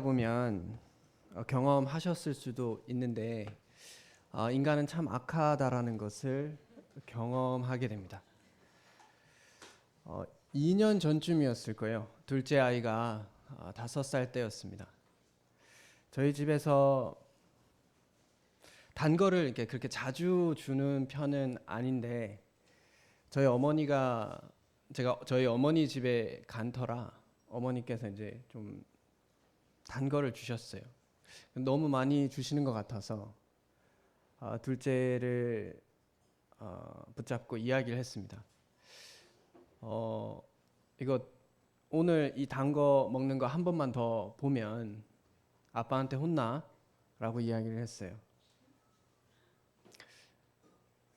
보면 경험하셨을 수도 있는데 인간은 참 악하다라는 것을 경험하게 됩니다. 2년 전쯤이었을 거예요. 둘째 아이가 5살 때였습니다. 저희 집에서 단 거를 이렇게 그렇게 자주 주는 편은 아닌데 제가 저희 어머니 집에 간 터라 어머니께서 이제 좀 단 거를 주셨어요. 너무 많이 주시는 것 같아서 둘째를 붙잡고 이야기를 했습니다. 이거 오늘 이 단 거 먹는 거 한 번만 더 보면 아빠한테 혼나? 라고 이야기를 했어요.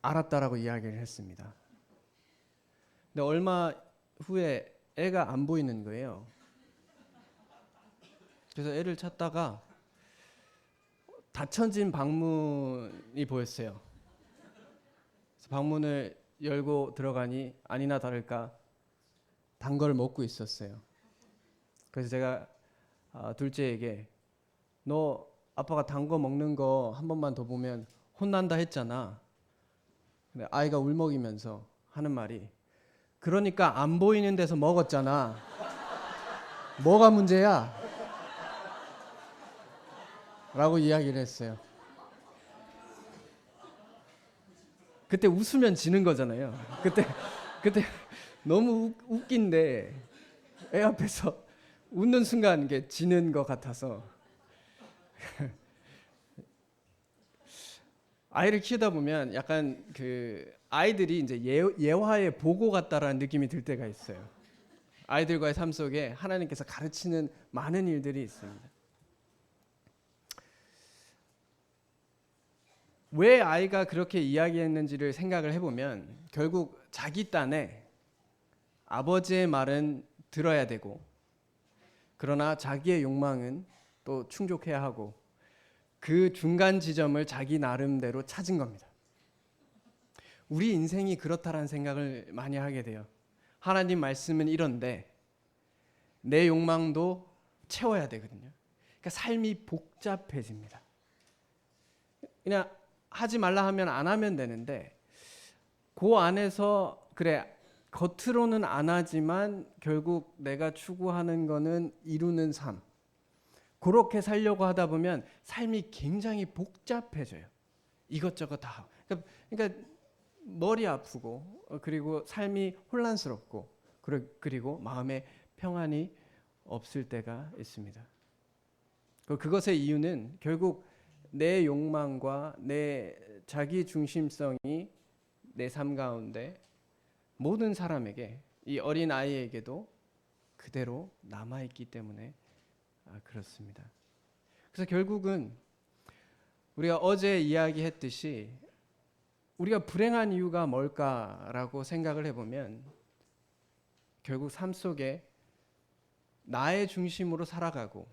알았다라고 이야기를 했습니다. 근데 얼마 후에 애가 안 보이는 거예요. 그래서 애를 찾다가 닫혀진 방문이 보였어요. 그래서 방문을 열고 들어가니 아니나 다를까 단 걸 먹고 있었어요. 그래서 제가 둘째에게 너 아빠가 단 거 먹는 거 한 번만 더 보면 혼난다 했잖아. 근데 아이가 울먹이면서 하는 말이 그러니까 안 보이는 데서 먹었잖아. 뭐가 문제야? 라고 이야기를 했어요. 그때 웃으면 지는 거잖아요. 그때 너무 웃긴데 애 앞에서 웃는 순간 이게 지는 것 같아서 아이를 키우다 보면 약간 그 아이들이 이제 예화의 보고 같다라는 느낌이 들 때가 있어요. 아이들과의 삶 속에 하나님께서 가르치는 많은 일들이 있습니다. 왜 아이가 그렇게 이야기했는지를 생각을 해보면 결국 자기 딴에 아버지의 말은 들어야 되고 그러나 자기의 욕망은 또 충족해야 하고 그 중간 지점을 자기 나름대로 찾은 겁니다. 우리 인생이 그렇다라는 생각을 많이 하게 돼요. 하나님 말씀은 이런데 내 욕망도 채워야 되거든요. 그러니까 삶이 복잡해집니다. 그냥 하지 말라 하면 안 하면 되는데 그 안에서 그래 겉으로는 안 하지만 결국 내가 추구하는 거는 이루는 삶 그렇게 살려고 하다 보면 삶이 굉장히 복잡해져요. 이것저것 다. 그러니까 머리 아프고 그리고 삶이 혼란스럽고 그리고 마음에 평안이 없을 때가 있습니다. 그것의 이유는 결국 내 욕망과 내 자기 중심성이 내 삶 가운데 모든 사람에게 이 어린 아이에게도 그대로 남아있기 때문에 그렇습니다. 그래서 결국은 우리가 어제 이야기했듯이 우리가 불행한 이유가 뭘까라고 생각을 해보면 결국 삶 속에 나의 중심으로 살아가고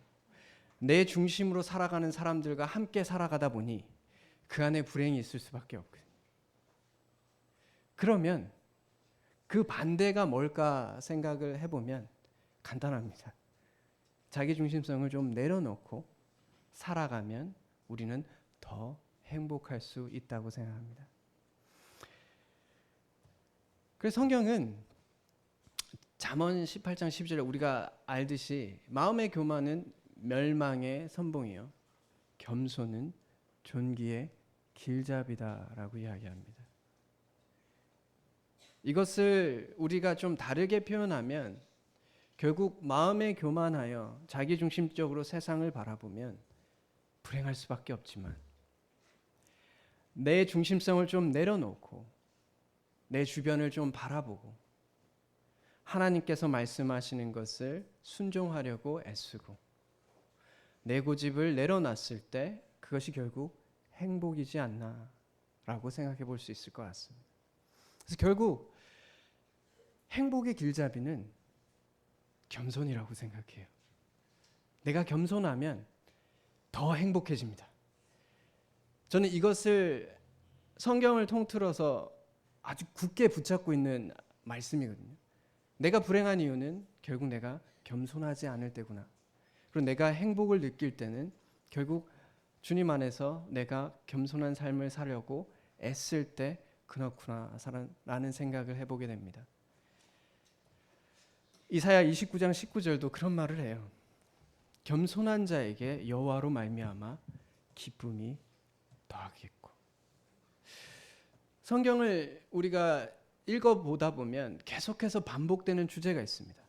내 중심으로 살아가는 사람들과 함께 살아가다 보니 그 안에 불행이 있을 수밖에 없거든요. 그러면 그 반대가 뭘까 생각을 해보면 간단합니다. 자기 중심성을 좀 내려놓고 살아가면 우리는 더 행복할 수 있다고 생각합니다. 그래서 성경은 잠언 18장 12절에 우리가 알듯이 마음의 교만은 멸망의 선봉이요 겸손은 존귀의 길잡이다라고 이야기합니다. 이것을 우리가 좀 다르게 표현하면 결국 마음에 교만하여 자기중심적으로 세상을 바라보면 불행할 수밖에 없지만 내 중심성을 좀 내려놓고 내 주변을 좀 바라보고 하나님께서 말씀하시는 것을 순종하려고 애쓰고 내 고집을 내려놨을 때 그것이 결국 행복이지 않나라고 생각해 볼 수 있을 것 같습니다. 그래서 결국 행복의 길잡이는 겸손이라고 생각해요. 내가 겸손하면 더 행복해집니다. 저는 이것을 성경을 통틀어서 아주 굳게 붙잡고 있는 말씀이거든요. 내가 불행한 이유는 결국 내가 겸손하지 않을 때구나. 그리고 내가 행복을 느낄 때는 결국 주님 안에서 내가 겸손한 삶을 살려고 애쓸 때 그렇구나라는 생각을 해보게 됩니다. 이사야 29장 19절도 그런 말을 해요. 겸손한 자에게 여호와로 말미암아 기쁨이 더하겠고. 성경을 우리가 읽어보다 보면 계속해서 반복되는 주제가 있습니다.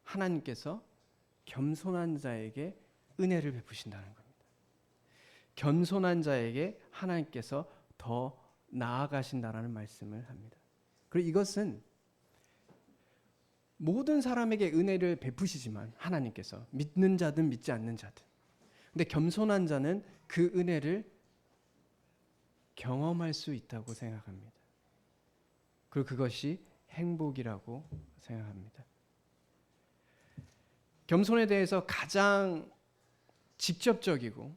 하나님께서 겸손한 자에게 은혜를 베푸신다는 겁니다. 겸손한 자에게 하나님께서 더 나아가신다라는 말씀을 합니다. 그리고 이것은 모든 사람에게 은혜를 베푸시지만 하나님께서 믿는 자든 믿지 않는 자든, 근데 겸손한 자는 그 은혜를 경험할 수 있다고 생각합니다. 그리고 그것이 행복이라고 생각합니다. 겸손에 대해서 가장 직접적이고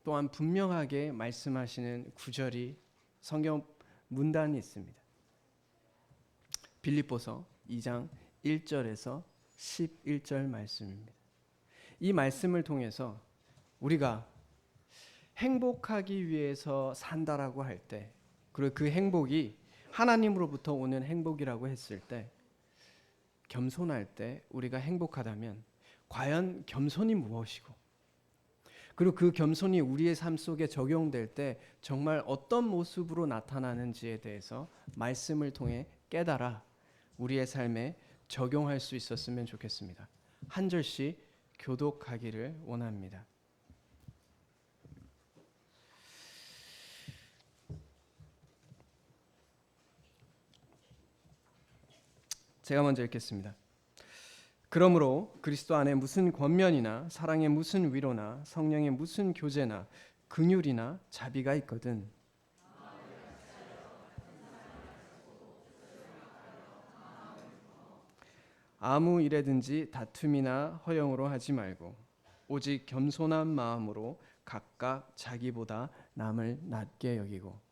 또한 분명하게 말씀하시는 구절이 성경 문단이 있습니다. 빌립보서 2장 1절에서 11절 말씀입니다. 이 말씀을 통해서 우리가 행복하기 위해서 산다라고 할 때, 그리고 그 행복이 하나님으로부터 오는 행복이라고 했을 때, 겸손할 때 우리가 행복하다면 과연 겸손이 무엇이고, 그리고 그 겸손이 우리의 삶 속에 적용될 때 정말 어떤 모습으로 나타나는지에 대해서 말씀을 통해 깨달아 우리의 삶에 적용할 수 있었으면 좋겠습니다. 한 절씩 교독하기를 원합니다. 제가 먼저 읽겠습니다. 그러므로 그리스도 안에 무슨 권면이나 사랑의 무슨 위로나 성령의 무슨 교제나 긍휼이나 자비가 있거든 아무 일에든지 다툼이나 허영으로 하지 말고 오직 겸손한 마음으로 각각 자기보다 남을 낮게 여기고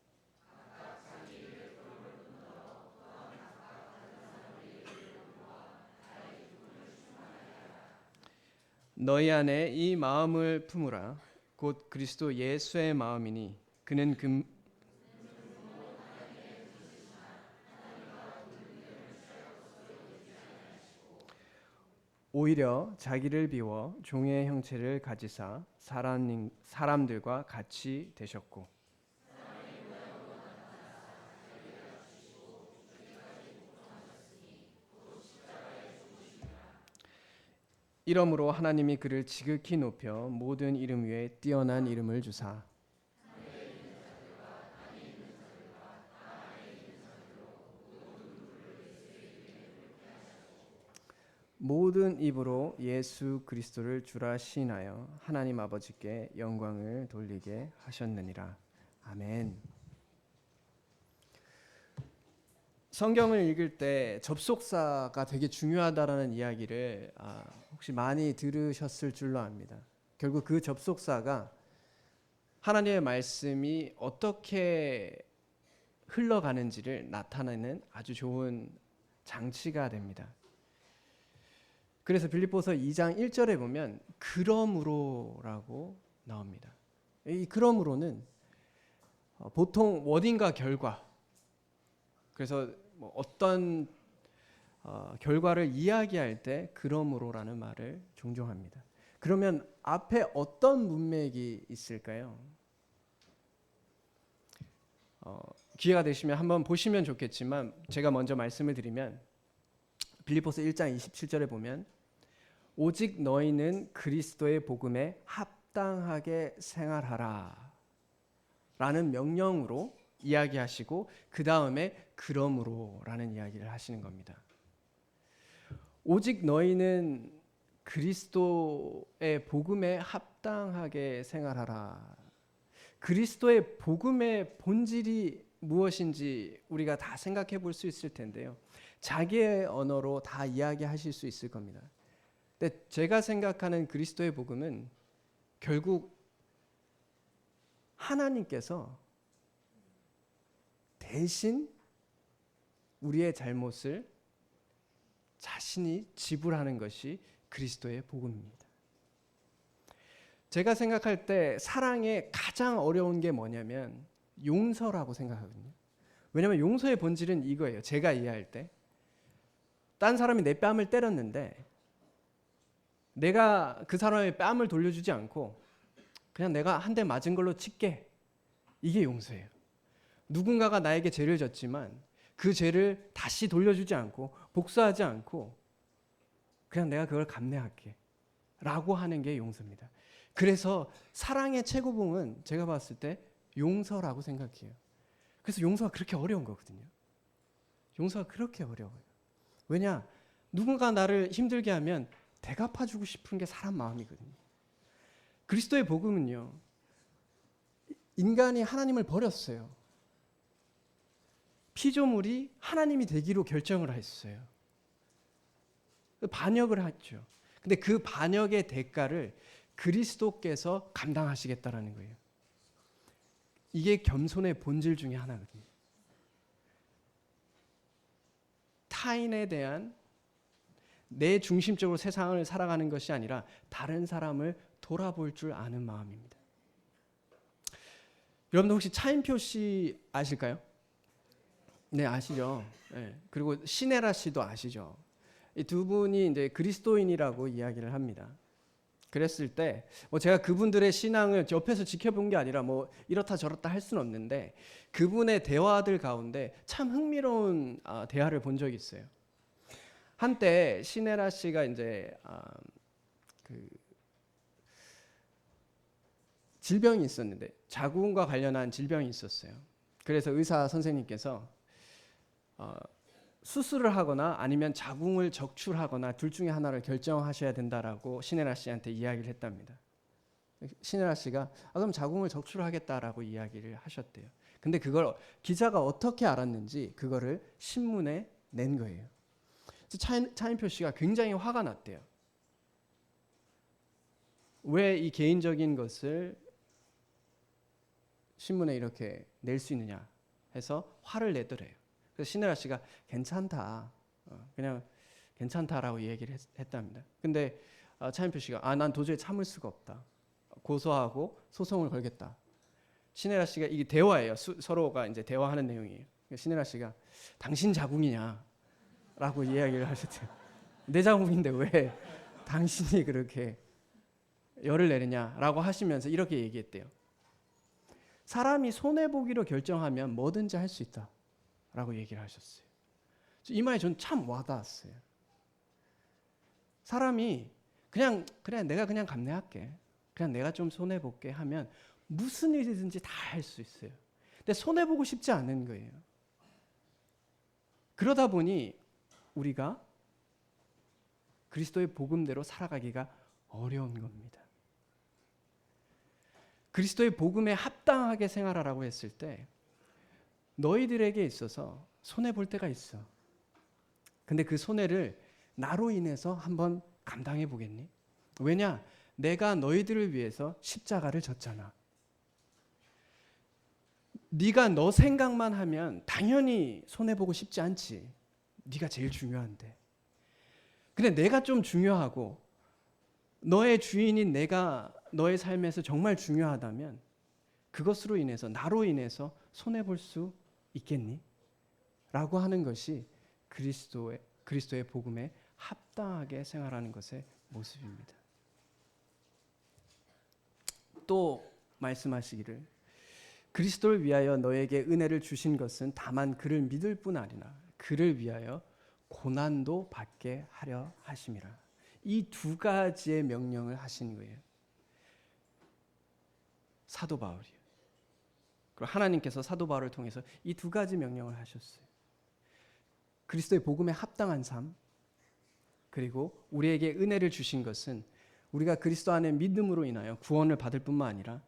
너희 안에 이 마음을 품으라. 곧 그리스도 예수의 마음이니 그는 오히려 자기를 비워 종의 형체를 가지사 사람들과 같이 되셨고 이러므로 하나님이 그를 지극히 높여 모든 이름 위에 뛰어난 이름을 주사 모든 입으로 예수 그리스도를 주라 시인하여 하나님 아버지께 영광을 돌리게 하셨느니라. 아멘. 성경을 읽을 때 접속사가 되게 중요하다라는 이야기를 혹시 많이 들으셨을 줄로 압니다. 결국 그 접속사가 하나님의 말씀이 어떻게 흘러가는지를 나타내는 아주 좋은 장치가 됩니다. 그래서 빌립보서 2장 1절에 보면 그러므로라고 나옵니다. 이 그러므로는 보통 원인과 결과, 그래서 어떤 결과를 이야기할 때 그러므로라는 말을 종종 합니다. 그러면 앞에 어떤 문맥이 있을까요? 기회가 되시면 한번 보시면 좋겠지만 제가 먼저 말씀을 드리면 빌립보서 1장 27절에 보면 오직 너희는 그리스도의 복음에 합당하게 생활하라 라는 명령으로 이야기하시고 그 다음에 그러므로라는 이야기를 하시는 겁니다. 오직 너희는 그리스도의 복음에 합당하게 생활하라. 그리스도의 복음의 본질이 무엇인지 우리가 다 생각해 볼 수 있을 텐데요. 자기의 언어로 다 이야기하실 수 있을 겁니다. 근데 제가 생각하는 그리스도의 복음은 결국 하나님께서 대신 우리의 잘못을 자신이 지불하는 것이 그리스도의 복음입니다. 제가 생각할 때 사랑에 가장 어려운 게 뭐냐면 용서라고 생각하거든요. 왜냐하면 용서의 본질은 이거예요. 제가 이해할 때 딴 사람이 내 뺨을 때렸는데 내가 그 사람의 뺨을 돌려주지 않고 그냥 내가 한 대 맞은 걸로 칠게. 이게 용서예요. 누군가가 나에게 죄를 졌지만 그 죄를 다시 돌려주지 않고 복수하지 않고 그냥 내가 그걸 감내할게 라고 하는 게 용서입니다. 그래서 사랑의 최고봉은 제가 봤을 때 용서라고 생각해요. 그래서 용서가 그렇게 어려운 거거든요. 용서가 그렇게 어려워요. 왜냐? 누군가 나를 힘들게 하면 대갚아주고 싶은 게 사람 마음이거든요. 그리스도의 복음은요, 인간이 하나님을 버렸어요. 피조물이 하나님이 되기로 결정을 했어요. 반역을 했죠. 근데 그 반역의 대가를 그리스도께서 감당하시겠다라는 거예요. 이게 겸손의 본질 중에 하나거든요. 타인에 대한 내 중심적으로 세상을 살아가는 것이 아니라 다른 사람을 돌아볼 줄 아는 마음입니다. 여러분들 혹시 차인표 씨 아실까요? 네, 아시죠? 네. 그리고 신혜라 씨도 아시죠? 이 두 분이 이제 그리스도인이라고 이야기를 합니다. 그랬을 때 제가 그분들의 신앙을 옆에서 지켜본 게 아니라 이렇다 저렇다 할 수는 없는데 그분의 대화들 가운데 참 흥미로운 대화를 본 적이 있어요. 한때 신혜라 씨가 이제 그 질병이 있었는데 자궁과 관련한 질병이 있었어요. 그래서 의사 선생님께서 수술을 하거나 아니면 자궁을 적출하거나 둘 중에 하나를 결정하셔야 된다라고 신혜라 씨한테 이야기를 했답니다. 신혜라 씨가 그럼 자궁을 적출하겠다라고 이야기를 하셨대요. 근데 그걸 기자가 어떻게 알았는지 그거를 신문에 낸 거예요. 차인표 씨가 굉장히 화가 났대요. 왜 이 개인적인 것을 신문에 이렇게 낼 수 있느냐 해서 화를 내더래요. 그래서 신혜라 씨가 괜찮다, 그냥 괜찮다라고 얘기를 했답니다. 근데 차인표 씨가 난 도저히 참을 수가 없다, 고소하고 소송을 걸겠다. 신혜라 씨가 이게 대화예요. 서로가 이제 대화하는 내용이에요. 신혜라 씨가 당신 자궁이냐? 라고 이야기를 하셨대요. 내 자궁인데 왜 당신이 그렇게 열을 내느냐라고 하시면서 이렇게 얘기했대요. 사람이 손해보기로 결정하면 뭐든지 할 수 있다 라고 얘기를 하셨어요. 이 말이 전 참 와닿았어요. 사람이 그냥 내가 그냥 감내할게, 그냥 내가 좀 손해볼게 하면 무슨 일이든지 다 할 수 있어요. 근데 손해보고 싶지 않은 거예요. 그러다 보니 우리가 그리스도의 복음대로 살아가기가 어려운 겁니다. 그리스도의 복음에 합당하게 생활하라고 했을 때 너희들에게 있어서 손해볼 때가 있어. 근데 그 손해를 나로 인해서 한번 감당해 보겠니? 왜냐? 내가 너희들을 위해서 십자가를 졌잖아. 네가 너 생각만 하면 당연히 손해보고 싶지 않지. 네가 제일 중요한데. 근데 내가 좀 중요하고 너의 주인인 내가 너의 삶에서 정말 중요하다면 그것으로 인해서 나로 인해서 손해볼 수 있겠니? 라고 하는 것이 그리스도의 복음에 합당하게 생활하는 것의 모습입니다. 또 말씀하시기를 그리스도를 위하여 너에게 은혜를 주신 것은 다만 그를 믿을 뿐 아니라 그를 위하여 고난도 받게 하려 하심이라. 이 두 가지의 명령을 하신 거예요. 사도 바울이요. 그리고 하나님께서 사도 바울을 통해서 이 두 가지 명령을 하셨어요. 그리스도의 복음에 합당한 삶, 그리고 우리에게 은혜를 주신 것은 우리가 그리스도 안에 믿음으로 인하여 구원을 받을 뿐만 아니라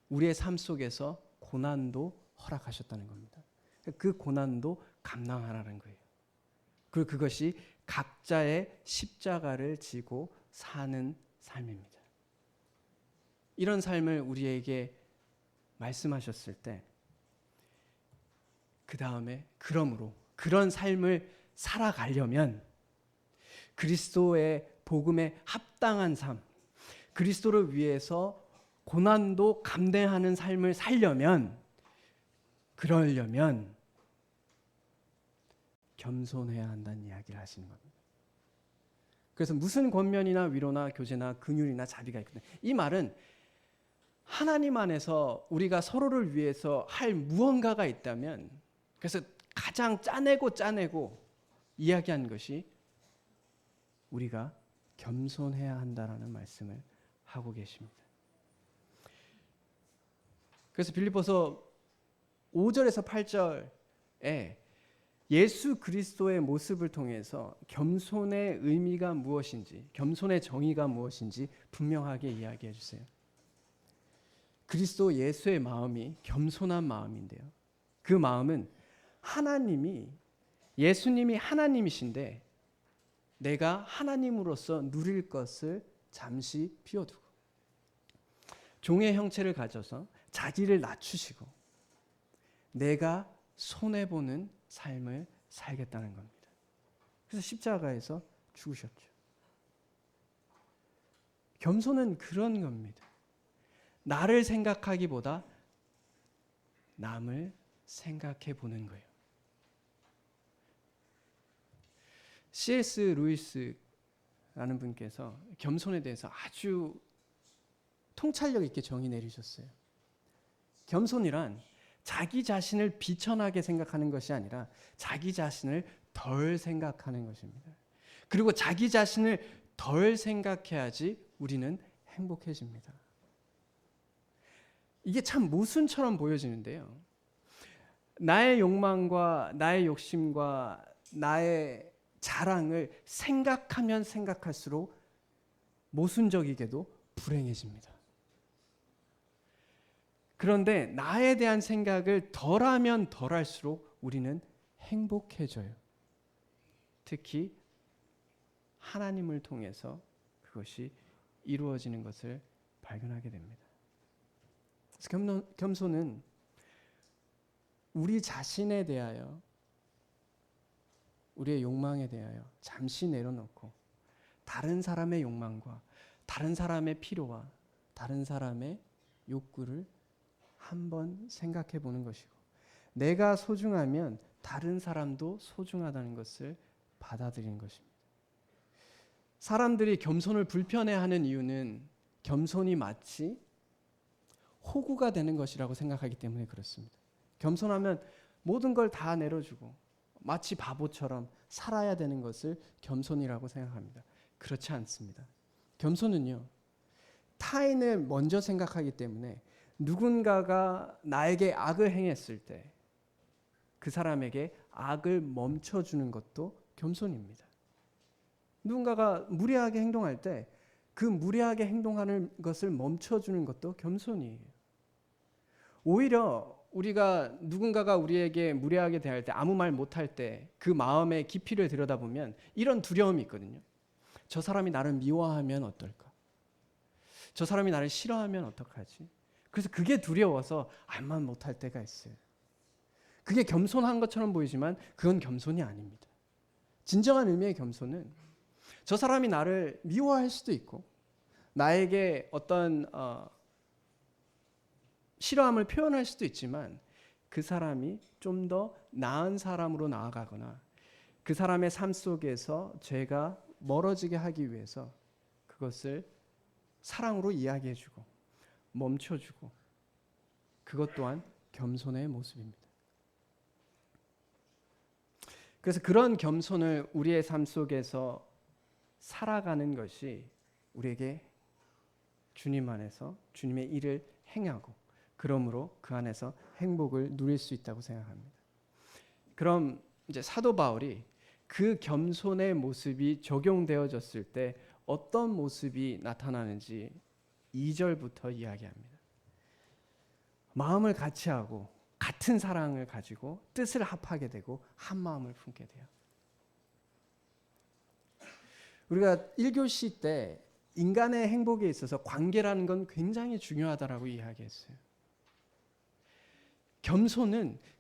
우리의 삶 속에서 고난도 허락하셨다는 겁니다. 그 고난도 감당하라는 거예요. 그리고 그것이 각자의 십자가를 지고 사는 삶입니다. 이런 삶을 우리에게 말씀하셨을 때 그 다음에 그러므로 그런 삶을 살아가려면 그리스도의 복음에 합당한 삶, 그리스도를 위해서 고난도 감내하는 삶을 그러려면 겸손해야 한다는 이야기를 하시는 겁니다. 그래서 무슨 권면이나 위로나 교제나 긍휼이나 자비가 있거든요. 이 말은 하나님 안에서 우리가 서로를 위해서 할 무언가가 있다면, 그래서 가장 짜내고 이야기한 것이 우리가 겸손해야 한다라는 말씀을 하고 계십니다. 그래서 빌립보서 5절에서 8절에 예수 그리스도의 모습을 통해서 겸손의 의미가 무엇인지, 겸손의 정의가 무엇인지 분명하게 이야기해 주세요. 그리스도 예수의 마음이 겸손한 마음인데요. 그 마음은 예수님이 하나님이신데 내가 하나님으로서 누릴 것을 잠시 비워두고 종의 형체를 가져서 자기를 낮추시고 내가 손해보는 삶을 살겠다는 겁니다. 그래서 십자가에서 죽으셨죠. 겸손은 그런 겁니다. 나를 생각하기보다 남을 생각해 보는 거예요. C.S. 루이스라는 분께서 겸손에 대해서 아주 통찰력 있게 정의 내리셨어요. 겸손이란 자기 자신을 비천하게 생각하는 것이 아니라 자기 자신을 덜 생각하는 것입니다. 그리고 자기 자신을 덜 생각해야지 우리는 행복해집니다. 이게 참 모순처럼 보여지는데요. 나의 욕망과 나의 욕심과 나의 자랑을 생각하면 생각할수록 모순적이게도 불행해집니다. 그런데 나에 대한 생각을 덜하면 덜할수록 우리는 행복해져요. 특히 하나님을 통해서 그것이 이루어지는 것을 발견하게 됩니다. 그래서 겸손은 우리 자신에 대하여, 우리의 욕망에 대하여 잠시 내려놓고 다른 사람의 욕망과 다른 사람의 필요와 다른 사람의 욕구를 한번 생각해 보는 것이고, 내가 소중하면 다른 사람도 소중하다는 것을 받아들이는 것입니다. 사람들이 겸손을 불편해하는 이유는 겸손이 마치 호구가 되는 것이라고 생각하기 때문에 그렇습니다. 겸손하면 모든 걸 다 내려주고 마치 바보처럼 살아야 되는 것을 겸손이라고 생각합니다. 그렇지 않습니다. 겸손은요, 타인을 먼저 생각하기 때문에 누군가가 나에게 악을 행했을 때 그 사람에게 악을 멈춰주는 것도 겸손입니다. 누군가가 무례하게 행동할 때 그 무례하게 행동하는 것을 멈춰주는 것도 겸손이에요. 오히려 우리가 누군가가 우리에게 무례하게 대할 때, 아무 말 못할 때 그 마음의 깊이를 들여다보면 이런 두려움이 있거든요. 저 사람이 나를 미워하면 어떨까? 저 사람이 나를 싫어하면 어떡하지? 그래서 그게 두려워서 아무 말 못할 때가 있어요. 그게 겸손한 것처럼 보이지만 그건 겸손이 아닙니다. 진정한 의미의 겸손은 저 사람이 나를 미워할 수도 있고 나에게 어떤 싫어함을 표현할 수도 있지만 그 사람이 좀 더 나은 사람으로 나아가거나 그 사람의 삶 속에서 죄가 멀어지게 하기 위해서 그것을 사랑으로 이야기해주고 멈춰주고, 그것 또한 겸손의 모습입니다. 그래서 그런 겸손을 우리의 삶 속에서 살아가는 것이 우리에게 주님 안에서 주님의 일을 행하고 그러므로 그 안에서 행복을 누릴 수 있다고 생각합니다. 그럼 이제 사도 바울이 그 겸손의 모습이 적용되어졌을 때 어떤 모습이 나타나는지 2절부터 이야기합니다. 마음을 같이 하고 같은 사랑을 가지고 뜻을 합하게 되고 한 마음을 품게 돼요. 우리가 1교시 때 인간의 행복에 있어서 관계라는 건 굉장히 중요하다라고 이야기했어요.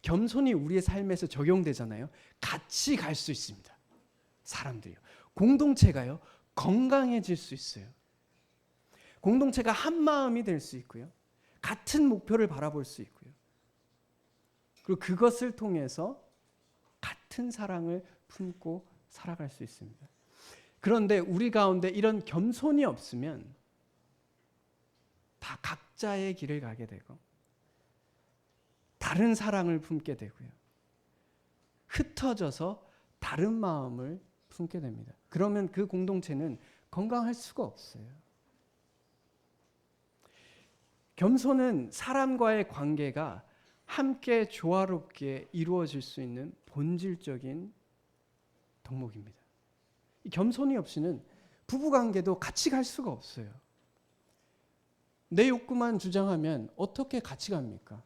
겸손이 우리의 삶에서 적용되잖아요. 같이 갈 수 있습니다. 사람들이요. 공동체가요, 건강해질 수 있어요. 공동체가 한 마음이 될 수 있고요. 같은 목표를 바라볼 수 있고요. 그리고 그것을 통해서 같은 사랑을 품고 살아갈 수 있습니다. 그런데 우리 가운데 이런 겸손이 없으면 다 각자의 길을 가게 되고 다른 사랑을 품게 되고요. 흩어져서 다른 마음을 품게 됩니다. 그러면 그 공동체는 건강할 수가 없어요. 겸손은 사람과의 관계가 함께 조화롭게 이루어질 수 있는 본질적인 덕목입니다. 이 겸손이 없이는 부부관계도 같이 갈 수가 없어요. 내 욕구만 주장하면 어떻게 같이 갑니까?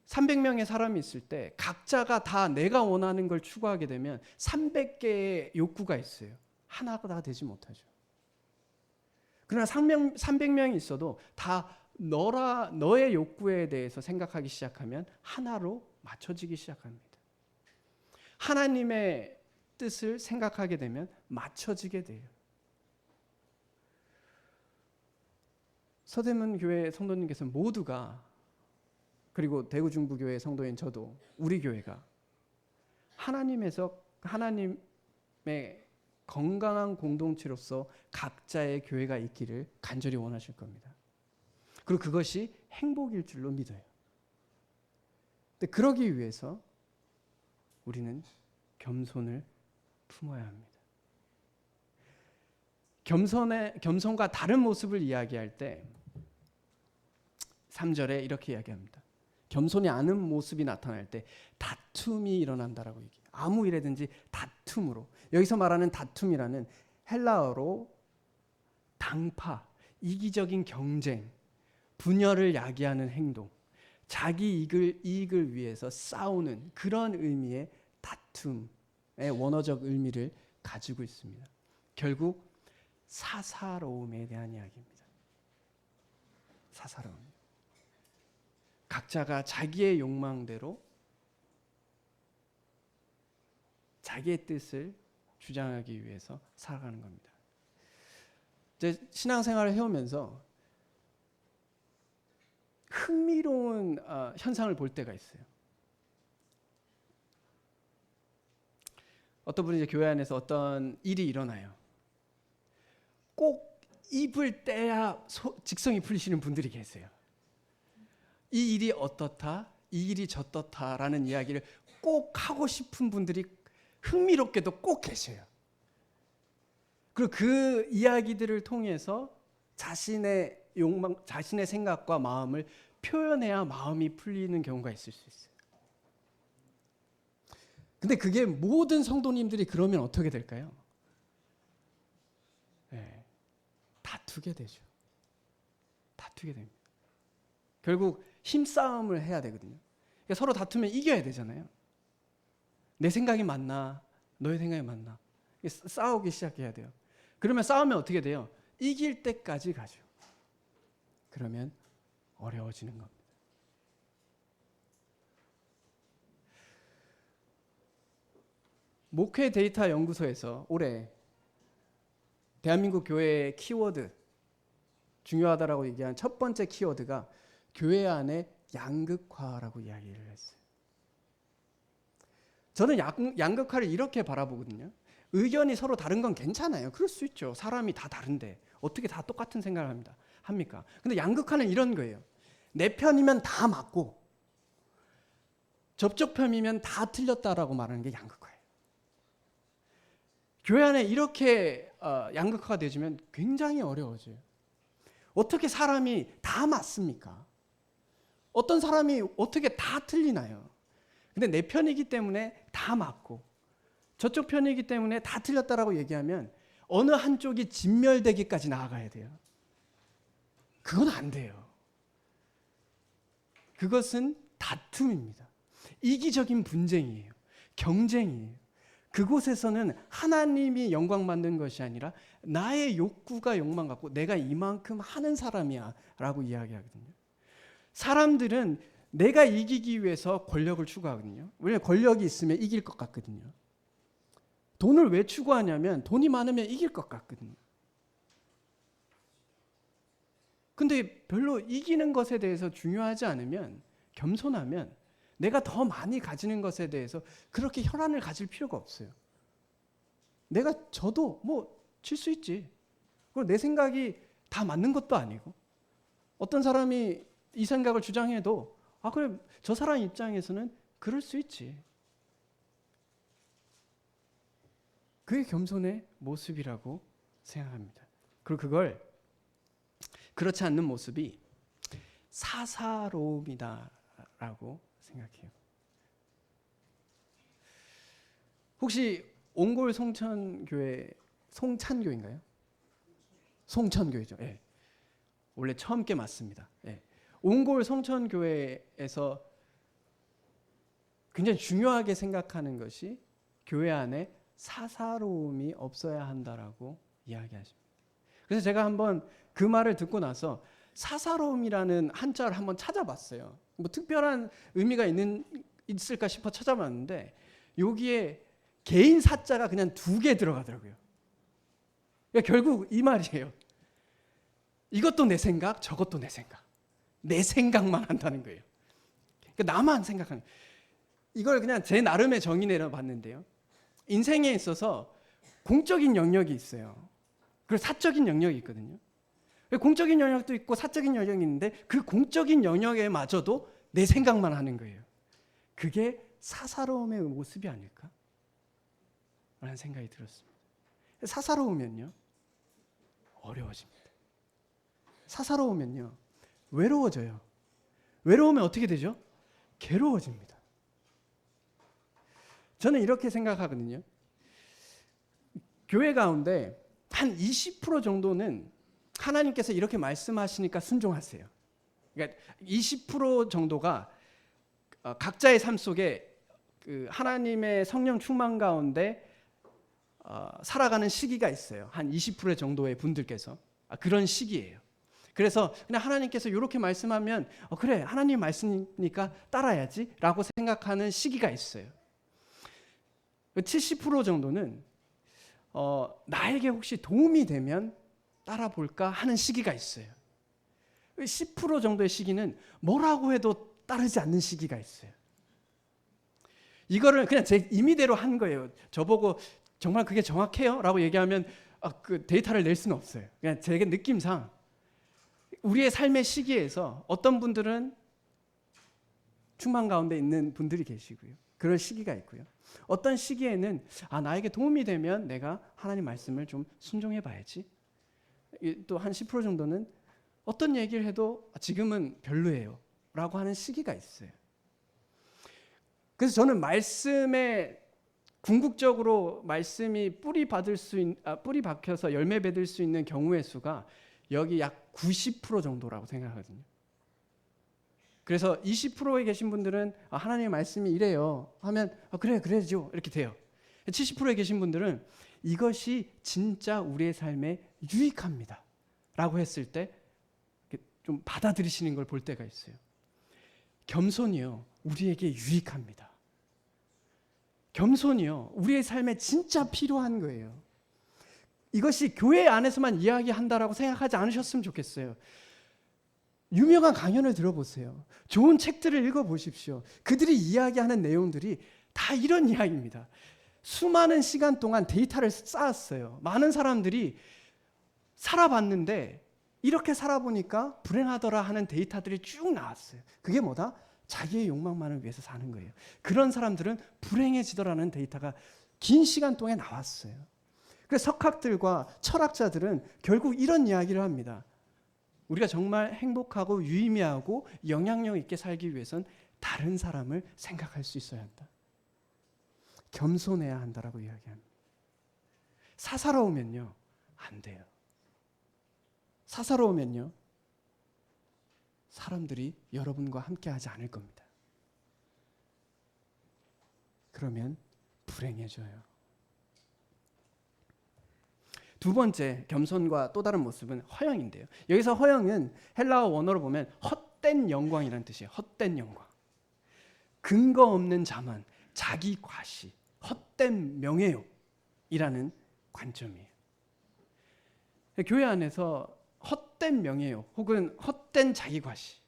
300명의 사람이 있을 때 각자가 다 내가 원하는 걸 추구하게 되면 300개의 욕구가 있어요. 하나가 다 되지 못하죠. 그러나 300명이 있어도 다 너의 욕구에 대해서 생각하기 시작하면 하나로 맞춰지기 시작합니다. 하나님의 뜻을 생각하게 되면 맞춰지게 돼요. 서대문 교회 성도님께서 모두가, 그리고 대구 중부교회 성도인 저도, 우리 교회가 하나님의 건강한 공동체로서 각자의 교회가 있기를 간절히 원하실 겁니다. 그리고 그것이 행복일 줄로 믿어요. 근데 그러기 위해서 우리는 겸손을 품어야 합니다. 겸손과 다른 모습을 이야기할 때 3절에 이렇게 이야기합니다. 겸손이 않은 모습이 나타날 때 다툼이 일어난다라고 얘기해요. 아무 일에든지 다툼으로. 여기서 말하는 다툼이라는 헬라어로 당파, 이기적인 경쟁, 분열을 야기하는 행동, 자기 이익을 위해서 싸우는 그런 의미의 다툼의 원어적 의미를 가지고 있습니다. 결국 사사로움에 대한 이야기입니다. 사사로움. 각자가 자기의 욕망대로 자기의 뜻을 주장하기 위해서 살아가는 겁니다. 이제 신앙생활을 해오면서 흥미로운 현상을 볼 때가 있어요. 어떤 분이 이제 교회 안에서 어떤 일이 일어나요. 꼭 입을 떼야 직성이 풀리시는 분들이 계세요. 이 일이 어떻다, 이 일이 저떻다라는 이야기를 꼭 하고 싶은 분들이 흥미롭게도 꼭 계셔요. 그리고 그 이야기들을 통해서 자신의 욕망, 자신의 생각과 마음을 표현해야 마음이 풀리는 경우가 있을 수 있어요. 근데 그게 모든 성도님들이 그러면 어떻게 될까요? 네, 다투게 되죠. 다투게 됩니다. 결국 힘싸움을 해야 되거든요. 그러니까 서로 다투면 이겨야 되잖아요. 내 생각이 맞나, 너의 생각이 맞나. 싸우기 시작해야 돼요. 그러면 싸우면 어떻게 돼요? 이길 때까지 가죠. 그러면 어려워지는 겁니다. 목회 데이터 연구소에서 올해 대한민국 교회의 키워드, 중요하다라고 얘기한 첫 번째 키워드가 교회 안의 양극화라고 이야기를 했어요. 저는 양극화를 이렇게 바라보거든요. 의견이 서로 다른 건 괜찮아요. 그럴 수 있죠. 사람이 다 다른데 어떻게 다 똑같은 생각을 합니까? 근데 양극화는 이런 거예요. 내 편이면 다 맞고 저쪽 편이면 다 틀렸다라고 말하는 게 양극화예요. 교회 안에 이렇게 양극화가 되어지면 굉장히 어려워져요. 어떻게 사람이 다 맞습니까? 어떤 사람이 어떻게 다 틀리나요? 근데 내 편이기 때문에 다 맞고 저쪽 편이기 때문에 다 틀렸다라고 얘기하면 어느 한쪽이 진멸되기까지 나아가야 돼요. 그건 안 돼요. 그것은 다툼입니다. 이기적인 분쟁이에요. 경쟁이에요. 그곳에서는 하나님이 영광 받는 것이 아니라 나의 욕구가 욕망 갖고 내가 이만큼 하는 사람이야 라고 이야기하거든요. 사람들은 내가 이기기 위해서 권력을 추구하거든요. 왜냐하면 권력이 있으면 이길 것 같거든요. 돈을 왜 추구하냐면 돈이 많으면 이길 것 같거든요. 근데 별로 이기는 것에 대해서 중요하지 않으면, 겸손하면 내가 더 많이 가지는 것에 대해서 그렇게 혈안을 가질 필요가 없어요. 내가 져도 뭐 질 수 있지. 그리고 내 생각이 다 맞는 것도 아니고, 어떤 사람이 이 생각을 주장해도 그래, 저 사람 입장에서는 그럴 수 있지. 그게 겸손의 모습이라고 생각합니다. 그리고 그걸 그렇지 않는 모습이 사사로움이다라고 생각해요. 혹시 옹골 송찬교인가요? 송천교회죠. 예. 원래 처음 게 맞습니다. 예. 옹골 송천교회에서 굉장히 중요하게 생각하는 것이 교회 안에 사사로움이 없어야 한다라고 이야기하십니다. 그래서 제가 한번 그 말을 듣고 나서 사사로움이라는 한자를 한번 찾아봤어요. 뭐 특별한 의미가 있을까 싶어 찾아봤는데 여기에 개인 사자가 그냥 2개 들어가더라고요. 그러니까 결국 이 말이에요. 이것도 내 생각, 저것도 내 생각. 내 생각만 한다는 거예요. 그러니까 나만 생각하는 거예요. 이걸 그냥 제 나름의 정의 내려봤는데요. 인생에 있어서 공적인 영역이 있어요. 그리고 사적인 영역이 있거든요. 공적인 영역도 있고 사적인 영역이 있는데 그 공적인 영역에마저도 내 생각만 하는 거예요. 그게 사사로움의 모습이 아닐까? 라는 생각이 들었습니다. 사사로우면요, 어려워집니다. 사사로우면요, 외로워져요. 외로우면 어떻게 되죠? 괴로워집니다. 저는 이렇게 생각하거든요. 교회 가운데 한 20% 정도는 하나님께서 이렇게 말씀하시니까 순종하세요. 그러니까 20% 정도가 각자의 삶 속에 그 하나님의 성령 충만 가운데 살아가는 시기가 있어요. 한 20% 정도의 분들께서 그런 시기예요. 그래서 그냥 하나님께서 이렇게 말씀하면 그래, 하나님 말씀이니까 따라야지 라고 생각하는 시기가 있어요. 70% 정도는 나에게 혹시 도움이 되면 따라 볼까 하는 시기가 있어요. 10% 정도의 시기는 뭐라고 해도 따르지 않는 시기가 있어요. 이거를 그냥 제 임의대로 한 거예요. 저보고 정말 그게 정확해요? 라고 얘기하면 그 데이터를 낼 수는 없어요. 그냥 제 느낌상 우리의 삶의 시기에서 어떤 분들은 충만 가운데 있는 분들이 계시고요. 그런 시기가 있고요. 어떤 시기에는 나에게 도움이 되면 내가 하나님 말씀을 좀 순종해 봐야지. 또 한 10% 정도는 어떤 얘기를 해도 지금은 별로예요 라고 하는 시기가 있어요. 그래서 저는 말씀에 궁극적으로 말씀이 뿌리 박혀서 열매 맺을 수 있는 경우의 수가 여기 약 90% 정도라고 생각하거든요. 그래서 20%에 계신 분들은 하나님의 말씀이 이래요 하면 그래죠 이렇게 돼요. 70%에 계신 분들은 이것이 진짜 우리의 삶에 유익합니다 라고 했을 때 좀 받아들이시는 걸 볼 때가 있어요. 겸손이요, 우리에게 유익합니다. 겸손이요, 우리의 삶에 진짜 필요한 거예요. 이것이 교회 안에서만 이야기한다라고 생각하지 않으셨으면 좋겠어요. 유명한 강연을 들어보세요. 좋은 책들을 읽어보십시오. 그들이 이야기하는 내용들이 다 이런 이야기입니다. 수많은 시간 동안 데이터를 쌓았어요. 많은 사람들이 살아봤는데 이렇게 살아보니까 불행하더라 하는 데이터들이 쭉 나왔어요. 그게 뭐다? 자기의 욕망만을 위해서 사는 거예요. 그런 사람들은 불행해지더라는 데이터가 긴 시간 동안에 나왔어요. 그래서 석학들과 철학자들은 결국 이런 이야기를 합니다. 우리가 정말 행복하고 유의미하고 영향력 있게 살기 위해선 다른 사람을 생각할 수 있어야 한다. 겸손해야 한다라고 이야기합니다. 사사로우면요, 안 돼요. 사사로우면요, 사람들이 여러분과 함께하지 않을 겁니다. 그러면 불행해져요. 두 번째 겸손과 또 다른 모습은 허영인데요. 여기서 허영은 헬라어 원어로 보면 헛된 영광이라는 뜻이에요. 헛된 영광. 근거 없는 자만, 자기 과시, 헛된 명예욕이라는 관점이에요. 교회 안에서 헛된 명예욕 혹은 헛된 자기과시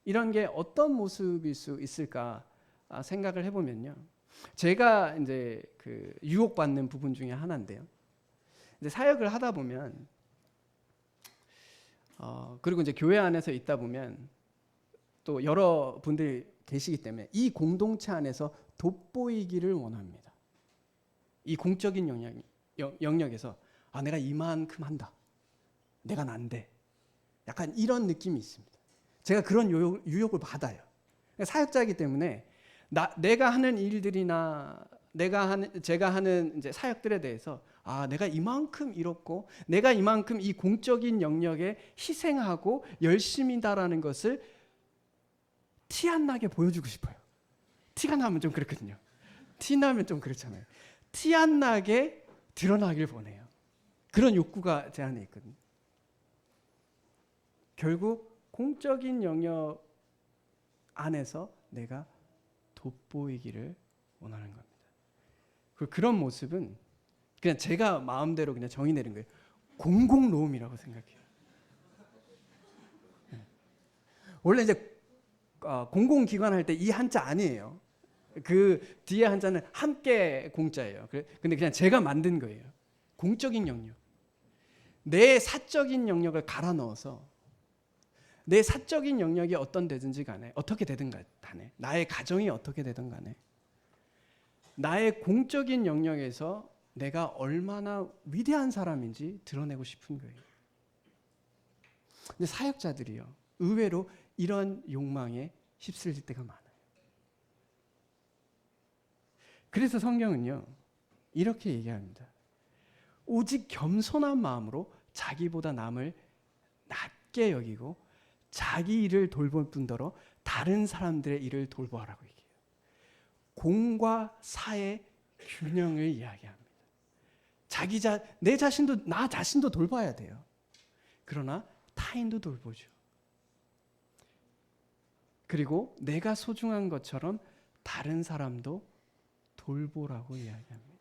이런 게 어떤 모습일 수 있을까 생각을 해보면요. 제가 이제 그 유혹받는 부분 중에 하나인데요. 이제 사역을 하다 보면 그리고 이제 교회 안에서 있다 보면 또 여러 분들이 계시기 때문에 이 공동체 안에서 돋보이기를 원합니다. 이 공적인 영역에서 내가 이만큼 한다. 내가 난데. 약간 이런 느낌이 있습니다. 제가 그런 유혹을 받아요. 사역자이기 때문에 내가 하는 일들이나 제가 하는 이제 사역들에 대해서 내가 이만큼 이뤘고 내가 이만큼 이 공적인 영역에 희생하고 열심이다라는 것을 티 안 나게 보여주고 싶어요. 티가 나면 좀 그렇거든요. 티 나면 좀 그렇잖아요. 티 안 나게 드러나길 원해요. 그런 욕구가 제 안에 있거든요. 결국 공적인 영역 안에서 내가 돋보이기를 원하는 겁니다. 그런 모습은 그냥 제가 마음대로 그냥 정의 내린 거예요. 공공로움이라고 생각해요. 원래 이제 공공기관 할 때 이 한자 아니에요. 그 뒤에 한자는 함께 공자예요. 근데 그냥 제가 만든 거예요. 공적인 영역. 내 사적인 영역을 갈아 넣어서 내 사적인 영역이 어떤 되든지 간에 어떻게 되든 간에 나의 가정이 어떻게 되든 간에 나의 공적인 영역에서 내가 얼마나 위대한 사람인지 드러내고 싶은 거예요. 근데 사역자들이요. 의외로 이런 욕망에 휩쓸릴 때가 많아요. 그래서 성경은요. 이렇게 얘기합니다. 오직 겸손한 마음으로 자기보다 남을 낮게 여기고 자기 일을 돌볼 뿐더러 다른 사람들의 일을 돌보라고 얘기해요. 공과 사의 균형을 이야기합니다. 내 자신도 나 자신도 돌봐야 돼요. 그러나 타인도 돌보죠. 그리고 내가 소중한 것처럼 다른 사람도 돌보라고 이야기합니다.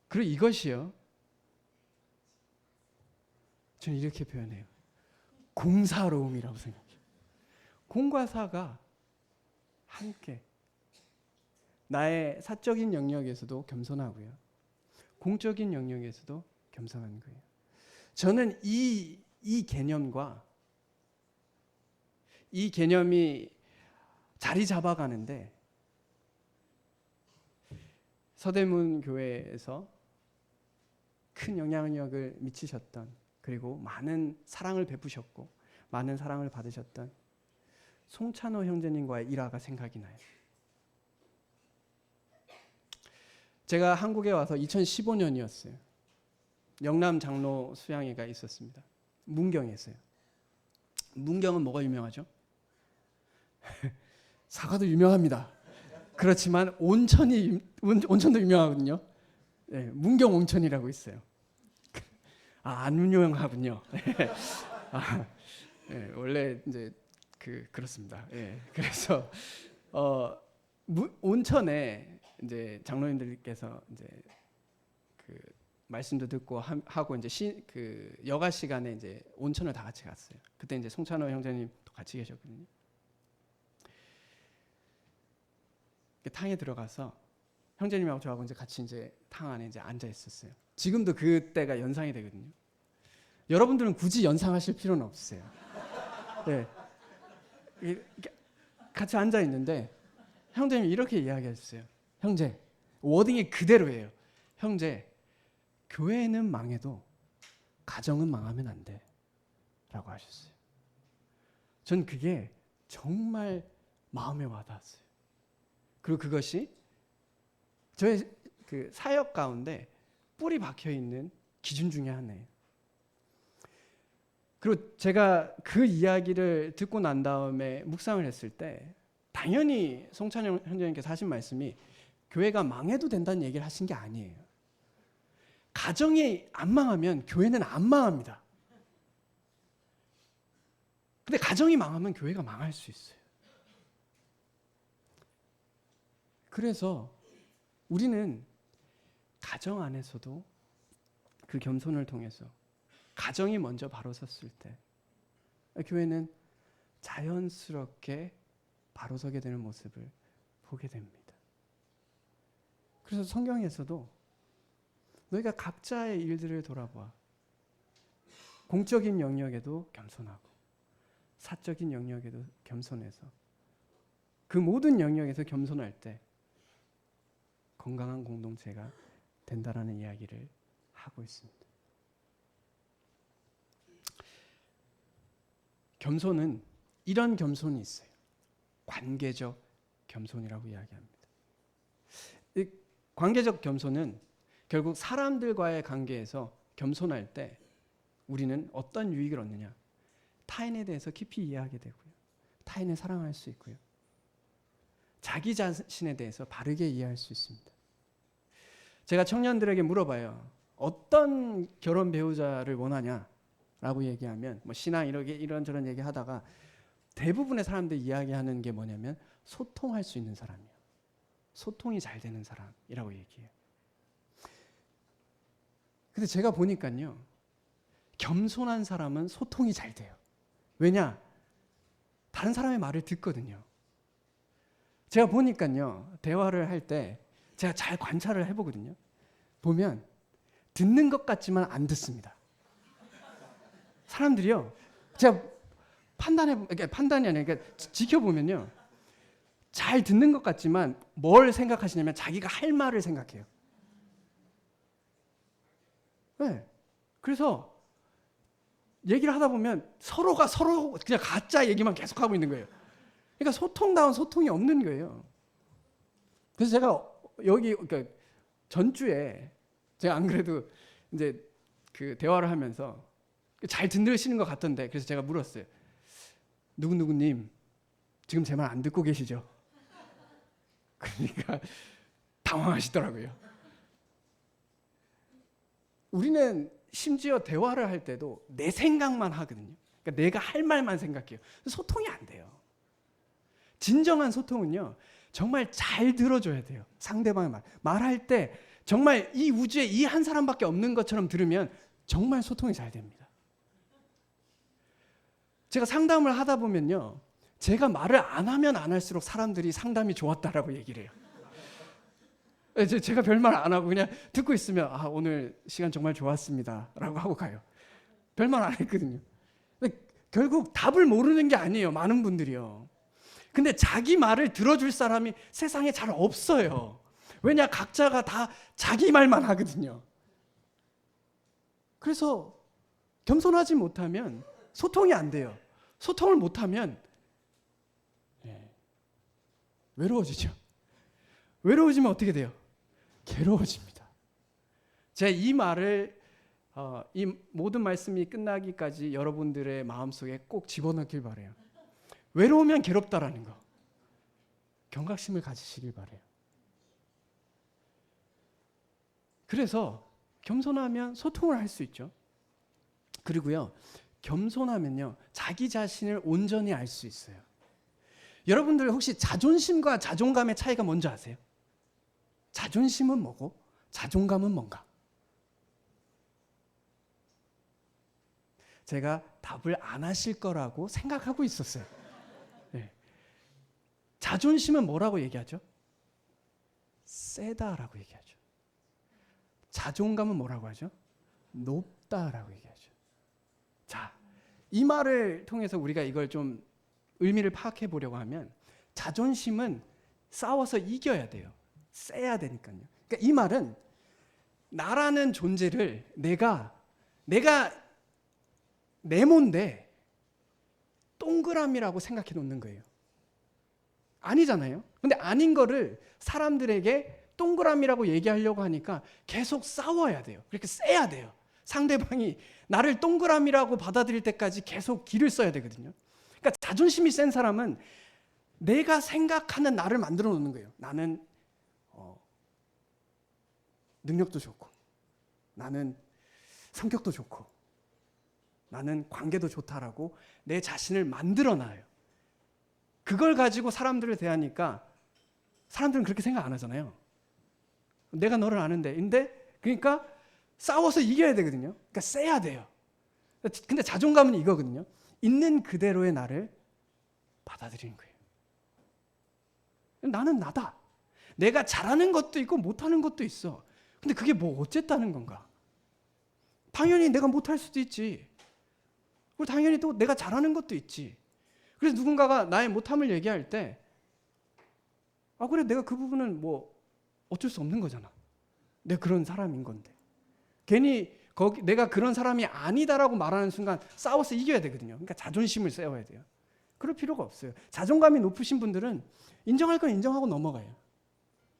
그리고 이것이요. 저는 이렇게 표현해요. 공사로움이라고 생각해요. 공과 사가 함께 나의 사적인 영역에서도 겸손하고요. 공적인 영역에서도 겸손한 거예요. 저는 이 개념이 자리 잡아가는데 서대문 교회에서 큰 영향력을 미치셨던 그리고 많은 사랑을 베푸셨고 많은 사랑을 받으셨던 송찬호 형제님과의 일화가 생각이 나요. 제가 한국에 와서 2015년이었어요. 영남 장로 수양회가 있었습니다. 문경에서요. 문경은 뭐가 유명하죠? 사과도 유명합니다. 그렇지만 온천도 유명하거든요. 네, 문경 온천이라고 있어요. 안 유명하군요. 네, 원래 이제 그렇습니다. 네, 그래서 온천에 이제 장로님들께서 이제 그 말씀도 듣고 하고 이제 그 여가 시간에 이제 온천을 다 같이 갔어요. 그때 이제 송찬호 형제님도 같이 계셨거든요. 탕에 들어가서 형제님하고 저하고 이제 같이 이제 탕 안에 이제 앉아 있었어요. 지금도 그때가 연상이 되거든요. 여러분들은 굳이 연상하실 필요는 없어요. 네. 같이 앉아 있는데 형제님이 이렇게 이야기하셨어요. 형제, 워딩이 그대로예요. 형제, 교회는 망해도 가정은 망하면 안 돼. 라고 하셨어요. 전 그게 정말 마음에 와닿았어요. 그리고 그것이 저의 그 사역 가운데 뿌리 박혀 있는 기준 중에 하나예요. 그리고 제가 그 이야기를 듣고 난 다음에 묵상을 했을 때 당연히 송찬영 형제님께서 하신 말씀이 교회가 망해도 된다는 얘기를 하신 게 아니에요. 가정이 안 망하면 교회는 안 망합니다. 근데 가정이 망하면 교회가 망할 수 있어요. 그래서 우리는 가정 안에서도 그 겸손을 통해서 가정이 먼저 바로 섰을 때 교회는 자연스럽게 바로 서게 되는 모습을 보게 됩니다. 그래서 성경에서도 너희가 각자의 일들을 돌아보아 공적인 영역에도 겸손하고 사적인 영역에도 겸손해서 그 모든 영역에서 겸손할 때 건강한 공동체가 된다라는 이야기를 하고 있습니다. 겸손은 이런 겸손이 있어요. 관계적 겸손이라고 이야기합니다. 이 관계적 겸손은 결국 사람들과의 관계에서 겸손할 때 우리는 어떤 유익을 얻느냐? 타인에 대해서 깊이 이해하게 되고요. 타인을 사랑할 수 있고요. 자기 자신에 대해서 바르게 이해할 수 있습니다. 제가 청년들에게 물어봐요. 어떤 결혼 배우자를 원하냐라고 얘기하면 뭐 신앙 이런저런 얘기하다가 대부분의 사람들이 이야기하는 게 뭐냐면 소통할 수 있는 사람이에요. 소통이 잘 되는 사람이라고 얘기해요. 근데 제가 보니까요. 겸손한 사람은 소통이 잘 돼요. 왜냐? 다른 사람의 말을 듣거든요. 제가 보니까요. 대화를 할 때 제가 잘 관찰을 해보거든요. 보면 듣는 것 같지만 안 듣습니다. 사람들이요. 제가 판단이 아니라 그러니까 지켜보면요. 잘 듣는 것 같지만 뭘 생각하시냐면 자기가 할 말을 생각해요. 네. 그래서 얘기를 하다 보면 서로가 서로 그냥 가짜 얘기만 계속하고 있는 거예요. 그러니까 소통다운 소통이 없는 거예요. 그래서 제가 여기 그러니까 전주에 제가 안 그래도 이제 그 대화를 하면서 잘 듣시는 것 같던데 그래서 제가 물었어요. 누구누구님 지금 제 말 안 듣고 계시죠? 그러니까 당황하시더라고요. 우리는 심지어 대화를 할 때도 내 생각만 하거든요. 그러니까 내가 할 말만 생각해요. 소통이 안 돼요. 진정한 소통은요. 정말 잘 들어줘야 돼요. 상대방의 말. 말할 때 정말 이 우주에 이 한 사람밖에 없는 것처럼 들으면 정말 소통이 잘 됩니다. 제가 상담을 하다 보면요. 제가 말을 안 하면 안 할수록 사람들이 상담이 좋았다라고 얘기를 해요. 제가 별말 안 하고 그냥 듣고 있으면 아 오늘 시간 정말 좋았습니다 라고 하고 가요. 별말 안 했거든요. 근데 결국 답을 모르는 게 아니에요. 많은 분들이요. 근데 자기 말을 들어줄 사람이 세상에 잘 없어요. 왜냐 각자가 다 자기 말만 하거든요. 그래서 겸손하지 못하면 소통이 안 돼요. 소통을 못하면 외로워지죠. 외로워지면 어떻게 돼요? 괴로워집니다. 제가 이 말을 이 모든 말씀이 끝나기까지 여러분들의 마음속에 꼭 집어넣길 바라요. 외로우면 괴롭다라는 거. 경각심을 가지시길 바라요. 그래서 겸손하면 소통을 할 수 있죠. 그리고요. 겸손하면요. 자기 자신을 온전히 알 수 있어요. 여러분들 혹시 자존심과 자존감의 차이가 뭔지 아세요? 자존심은 뭐고 자존감은 뭔가? 제가 답을 안 하실 거라고 생각하고 있었어요. 네. 자존심은 뭐라고 얘기하죠? 세다라고 얘기하죠. 자존감은 뭐라고 하죠? 높다라고 얘기하죠. 자, 이 말을 통해서 우리가 이걸 좀 의미를 파악해 보려고 하면 자존심은 싸워서 이겨야 돼요. 세야 되니까요. 그러니까 이 말은 나라는 존재를 내가 네모인데 동그라미라고 생각해 놓는 거예요. 아니잖아요. 근데 아닌 거를 사람들에게 동그라미라고 얘기하려고 하니까 계속 싸워야 돼요. 그렇게 세야 돼요. 상대방이 나를 동그라미라고 받아들일 때까지 계속 길을 써야 되거든요. 그러니까 자존심이 센 사람은 내가 생각하는 나를 만들어 놓는 거예요. 나는 능력도 좋고 나는 성격도 좋고 나는 관계도 좋다라고 내 자신을 만들어 놔요. 그걸 가지고 사람들을 대하니까 사람들은 그렇게 생각 안 하잖아요. 내가 너를 아는데. 근데 그러니까 싸워서 이겨야 되거든요. 그러니까 세야 돼요. 근데 자존감은 이거거든요. 있는 그대로의 나를 받아들이는 거예요. 나는 나다. 내가 잘하는 것도 있고 못하는 것도 있어. 근데 그게 뭐 어쨌다는 건가? 당연히 내가 못할 수도 있지. 그리고 당연히 또 내가 잘하는 것도 있지. 그래서 누군가가 나의 못함을 얘기할 때 그래, 내가 그 부분은 뭐 어쩔 수 없는 거잖아. 내가 그런 사람인 건데. 괜히 내가 그런 사람이 아니다라고 말하는 순간 싸워서 이겨야 되거든요. 그러니까 자존심을 세워야 돼요. 그럴 필요가 없어요. 자존감이 높으신 분들은 인정할 건 인정하고 넘어가요.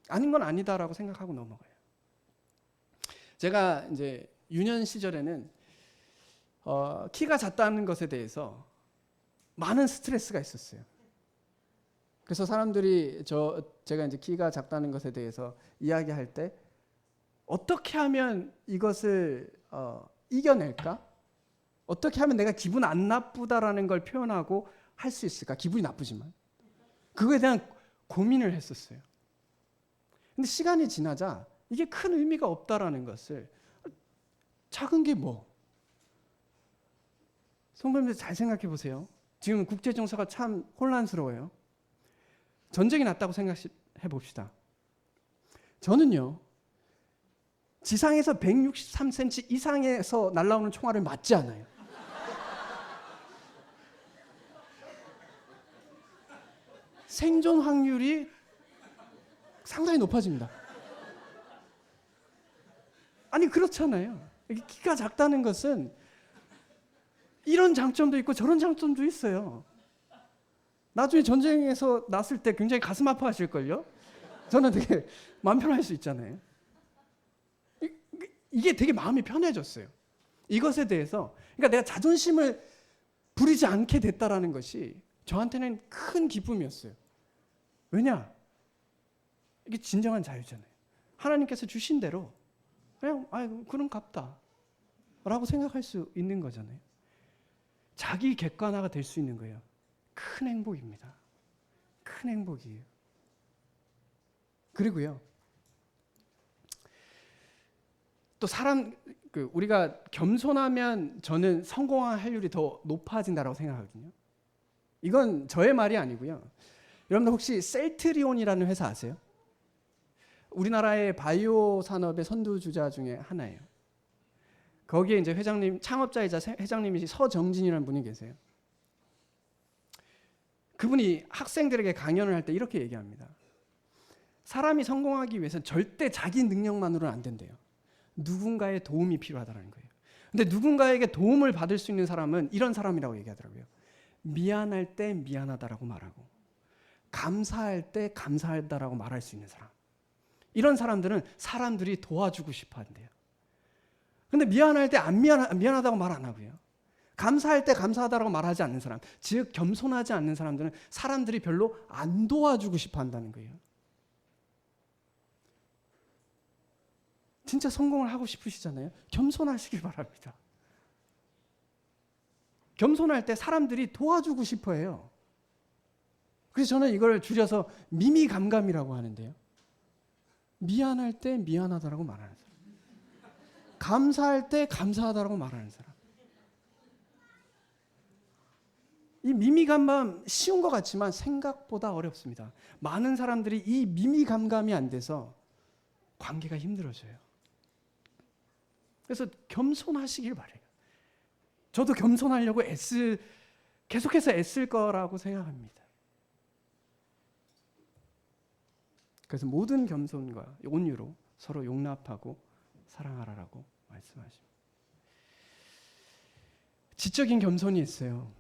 아닌 건 아니다라고 생각하고 넘어가요. 제가 이제 유년 시절에는 키가 작다는 것에 대해서 많은 스트레스가 있었어요. 그래서 사람들이 제가 이제 키가 작다는 것에 대해서 이야기할 때 어떻게 하면 이것을 이겨낼까? 어떻게 하면 내가 기분 안 나쁘다라는 걸 표현하고 할 수 있을까? 기분이 나쁘지만 그거에 대한 고민을 했었어요. 근데 시간이 지나자 이게 큰 의미가 없다라는 것을, 작은 게 뭐? 성도님들 잘 생각해 보세요. 지금 국제 정세가 참 혼란스러워요. 전쟁이 났다고 생각해 봅시다. 저는요, 지상에서 163cm 이상에서 날아오는 총알을 맞지 않아요. 생존 확률이 상당히 높아집니다. 아니, 그렇잖아요. 키가 작다는 것은 이런 장점도 있고 저런 장점도 있어요. 나중에 전쟁에서 났을 때 굉장히 가슴 아파하실걸요? 저는 되게 마음 편할 수 있잖아요. 이게 되게 마음이 편해졌어요. 이것에 대해서, 그러니까 내가 자존심을 부리지 않게 됐다라는 것이 저한테는 큰 기쁨이었어요. 왜냐? 이게 진정한 자유잖아요. 하나님께서 주신 대로 그냥 그런 값다 라고 생각할 수 있는 거잖아요. 자기 객관화가 될 수 있는 거예요. 큰 행복입니다. 큰 행복이에요. 그리고요, 또 우리가 겸손하면 저는 성공할 확률이 더 높아진다고 생각하거든요. 이건 저의 말이 아니고요. 여러분들 혹시 셀트리온이라는 회사 아세요? 우리나라의 바이오 산업의 선두주자 중에 하나예요. 거기에 이제 창업자이자 회장님이 서정진이라는 분이 계세요. 그분이 학생들에게 강연을 할 때 이렇게 얘기합니다. 사람이 성공하기 위해서는 절대 자기 능력만으로는 안 된대요. 누군가의 도움이 필요하다는 거예요. 근데 누군가에게 도움을 받을 수 있는 사람은 이런 사람이라고 얘기하더라고요. 미안할 때 미안하다라고 말하고, 감사할 때 감사하다라고 말할 수 있는 사람. 이런 사람들은 사람들이 도와주고 싶어 한대요. 근데 미안할 때 미안하다고 말 안 하고요. 감사할 때 감사하다라고 말하지 않는 사람, 즉 겸손하지 않는 사람들은 사람들이 별로 안 도와주고 싶어 한다는 거예요. 진짜 성공을 하고 싶으시잖아요. 겸손하시길 바랍니다. 겸손할 때 사람들이 도와주고 싶어 해요. 그래서 저는 이걸 줄여서 미미감감이라고 하는데요. 미안할 때 미안하다라고 말하는 사람, 감사할 때 감사하다라고 말하는 사람. 이 미미감감 쉬운 것 같지만 생각보다 어렵습니다. 많은 사람들이 이 미미감감이 안 돼서 관계가 힘들어져요. 그래서 겸손하시길 바래요. 저도 겸손하려고 계속해서 애쓸 거라고 생각합니다. 그래서 모든 겸손과 온유로 서로 용납하고 사랑하라라고 말씀하십니다. 지적인 겸손이 있어요.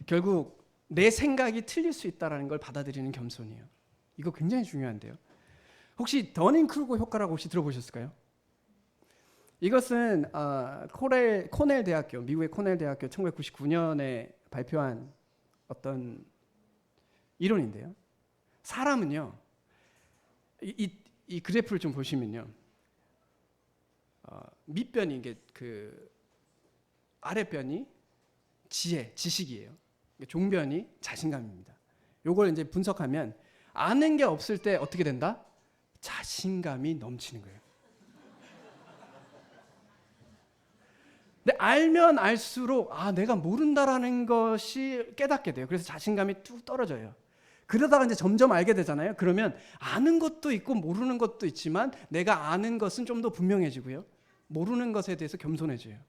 결국 내 생각이 틀릴 수 있다는 걸 받아들이는 겸손이에요. 이거 굉장히 중요한데요. 혹시 더닝크루거 효과라고 혹시 들어보셨을까요? 이것은 코넬 대학교, 미국의 코넬 대학교 1999년에 발표한 어떤 이론인데요. 사람은요, 이 그래프를 좀 보시면요, 밑변이 이게 아랫변이 지식이에요. 종변이 자신감입니다. 요걸 이제 분석하면 아는 게 없을 때 어떻게 된다? 자신감이 넘치는 거예요. 근데 알면 알수록 내가 모른다라는 것이 깨닫게 돼요. 그래서 자신감이 뚝 떨어져요. 그러다가 이제 점점 알게 되잖아요. 그러면 아는 것도 있고 모르는 것도 있지만 내가 아는 것은 좀 더 분명해지고요. 모르는 것에 대해서 겸손해져요.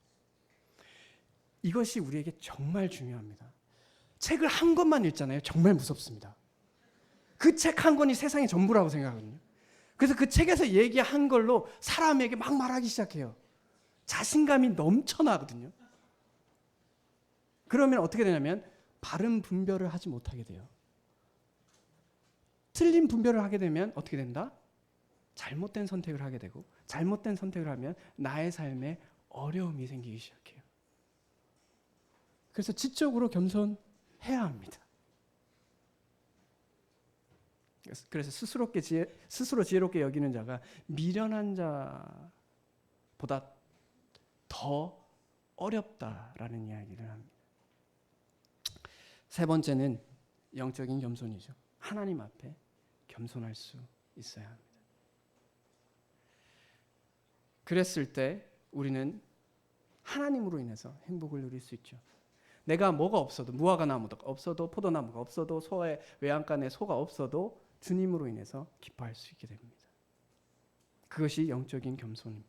이것이 우리에게 정말 중요합니다. 책을 한 권만 읽잖아요. 정말 무섭습니다. 그 책 한 권이 세상의 전부라고 생각하거든요. 그래서 그 책에서 얘기한 걸로 사람에게 막 말하기 시작해요. 자신감이 넘쳐나거든요. 그러면 어떻게 되냐면 바른 분별을 하지 못하게 돼요. 틀린 분별을 하게 되면 어떻게 된다? 잘못된 선택을 하게 되고, 잘못된 선택을 하면 나의 삶에 어려움이 생기기 시작해요. 그래서 지적으로 겸손해야 합니다. 그래서 스스로 지혜롭게 여기는 자가 미련한 자보다 더 어렵다라는 이야기를 합니다. 세 번째는 영적인 겸손이죠. 하나님 앞에 겸손할 수 있어야 합니다. 그랬을 때 우리는 하나님으로 인해서 행복을 누릴 수 있죠. 내가 뭐가 없어도, 무화과 나무가 없어도, 포도나무가 없어도, 소의 외양간에 소가 없어도 주님으로 인해서 기뻐할 수 있게 됩니다. 그것이 영적인 겸손입니다.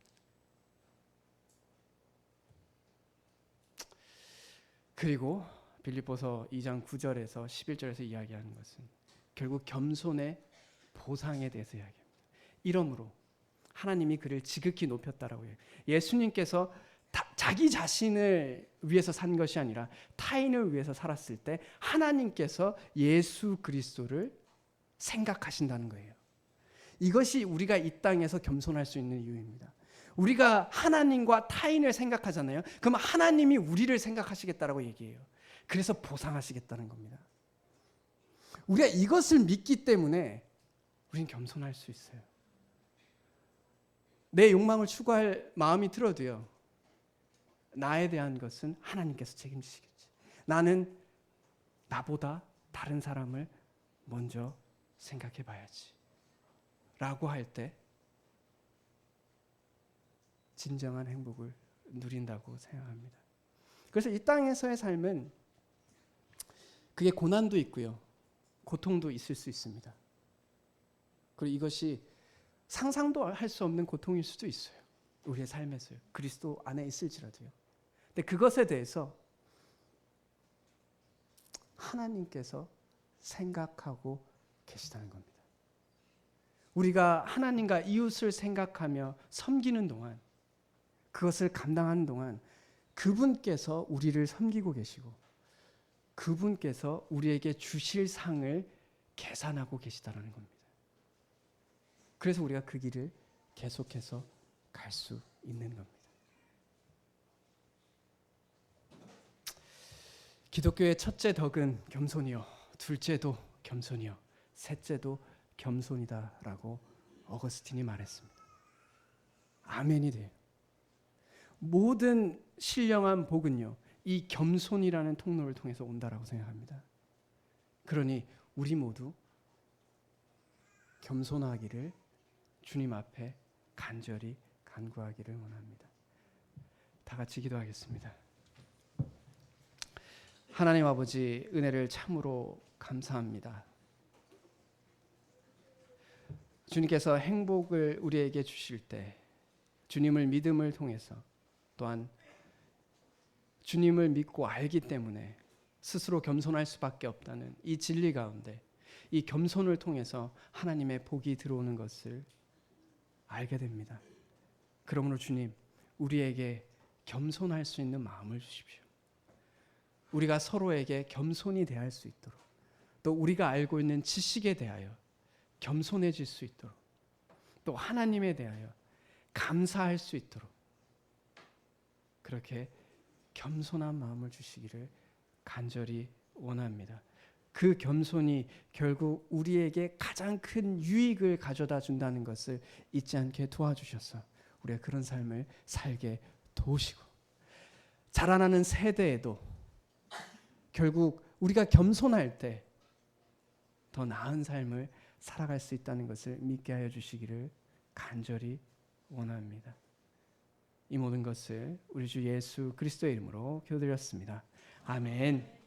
그리고 빌립보서 2장 9절에서 11절에서 이야기하는 것은 결국 겸손의 보상에 대해서 이야기합니다. 이러므로 하나님이 그를 지극히 높였다라고 해요. 예수님께서 자기 자신을 위해서 산 것이 아니라 타인을 위해서 살았을 때 하나님께서 예수 그리스도를 생각하신다는 거예요. 이것이 우리가 이 땅에서 겸손할 수 있는 이유입니다. 우리가 하나님과 타인을 생각하잖아요. 그럼 하나님이 우리를 생각하시겠다라고 얘기해요. 그래서 보상하시겠다는 겁니다. 우리가 이것을 믿기 때문에 우리는 겸손할 수 있어요. 내 욕망을 추구할 마음이 들어도요, 나에 대한 것은 하나님께서 책임지시겠지. 나는 나보다 다른 사람을 먼저 생각해 봐야지 라고 할 때 진정한 행복을 누린다고 생각합니다. 그래서 이 땅에서의 삶은 그게 고난도 있고요, 고통도 있을 수 있습니다. 그리고 이것이 상상도 할 수 없는 고통일 수도 있어요. 우리의 삶에서요. 그리스도 안에 있을지라도요. 근데 그것에 대해서 하나님께서 생각하고 계시다는 겁니다. 우리가 하나님과 이웃을 생각하며 섬기는 동안, 그것을 감당하는 동안 그분께서 우리를 섬기고 계시고 그분께서 우리에게 주실 상을 계산하고 계시다는 겁니다. 그래서 우리가 그 길을 계속해서 갈 수 있는 겁니다. 기독교의 첫째 덕은 겸손이요, 둘째도 겸손이요, 셋째도 겸손이다라고 어거스틴이 말했습니다. 아멘이 돼요. 모든 신령한 복은요, 이 겸손이라는 통로를 통해서 온다라고 생각합니다. 그러니 우리 모두 겸손하기를 주님 앞에 간절히 간구하기를 원합니다. 다 같이 기도하겠습니다. 하나님 아버지, 은혜를 참으로 감사합니다. 주님께서 행복을 우리에게 주실 때 주님을 믿음을 통해서, 또한 주님을 믿고 알기 때문에 스스로 겸손할 수밖에 없다는 이 진리 가운데 이 겸손을 통해서 하나님의 복이 들어오는 것을 알게 됩니다. 그러므로 주님, 우리에게 겸손할 수 있는 마음을 주십시오. 우리가 서로에게 겸손히 대할 수 있도록, 또 우리가 알고 있는 지식에 대하여 겸손해질 수 있도록, 또 하나님에 대하여 감사할 수 있도록 그렇게 겸손한 마음을 주시기를 간절히 원합니다. 그 겸손이 결국 우리에게 가장 큰 유익을 가져다 준다는 것을 잊지 않게 도와주셔서 우리가 그런 삶을 살게 도우시고, 자라나는 세대에도 결국 우리가 겸손할 때 더 나은 삶을 살아갈 수 있다는 것을 믿게 하여 주시기를 간절히 원합니다. 이 모든 것을 우리 주 예수 그리스도의 이름으로 기도드렸습니다. 아멘.